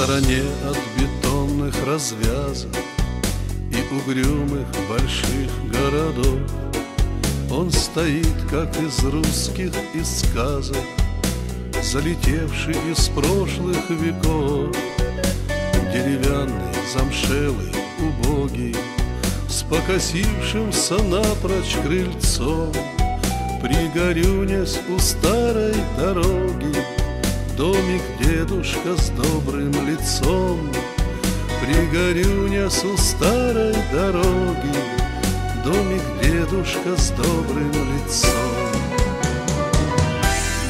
стороне от бетонных развязок и угрюмых больших городов он стоит, как из русских из сказок, залетевший из прошлых веков. Деревянный, замшелый, убогий, с покосившимся напрочь крыльцом, пригорюнясь у старой дороги, домик дедушка с добрым лицом. Пригорюнясь у старой дороги, домик дедушка с добрым лицом.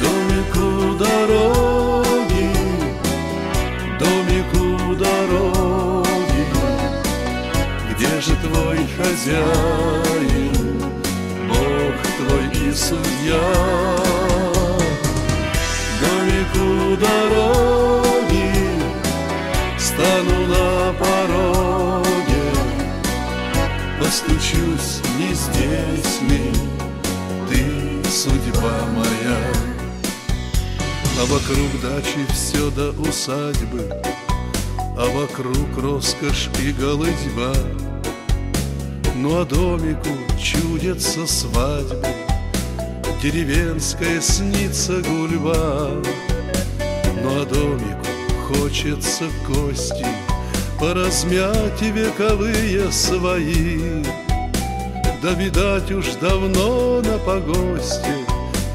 Домик у дороги, домик у дороги, где же твой хозяин, Бог твой и судья? Домик у дороги, стану на пороге, постучусь, не здесь ли ты, судьба моя? А вокруг дачи все до усадьбы, а вокруг роскошь и голыдьба. Ну а домику чудится свадьбы, деревенская снится гульба. Ну а домику хочется кости поразмять и вековые свои. Да видать уж давно на погосте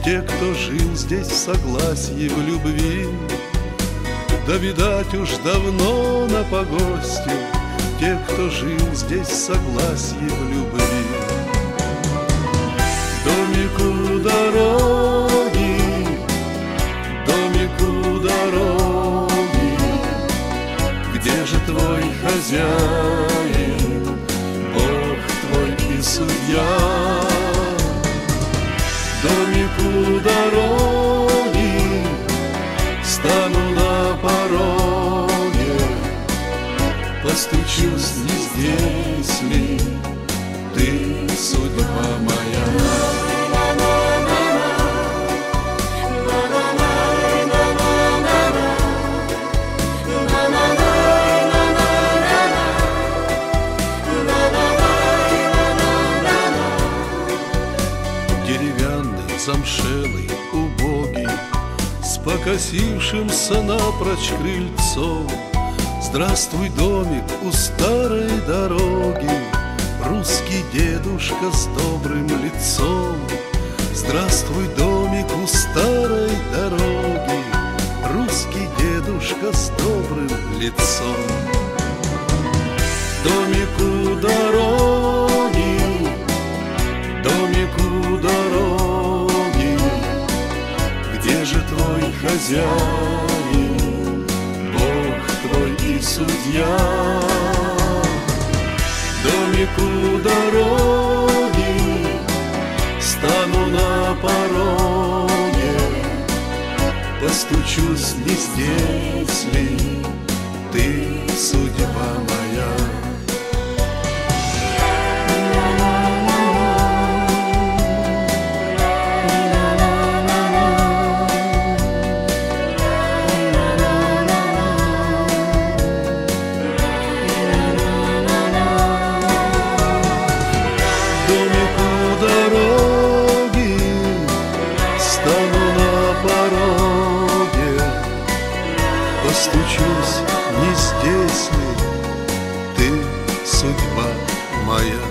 те, кто жил здесь в согласии в любви. Да видать уж давно на погосте те, кто жил здесь в согласии в любви. Домик у дороги, домик у дороги, где же твой хозяин, Бог твой и судья? Домик у дороги, стану на пороге, постучусь, не здесь ли ты, судьба моя? Деревянный, замшелый, убогий, с покосившимся напрочь крыльцом. Здравствуй, домик у старой дороги, русский дедушка с добрым лицом. Здравствуй, домик у старой дороги, русский дедушка с добрым лицом. Домик у дороги, домик у дороги, где же твой хозяин, Бог твой и судья? Домик у дороги, стану на пороге, постучусь, не здесь ли ты, судьба моя? Домик у дороги, стану на пороге, постучусь, не здесь ли ты, судьба моя?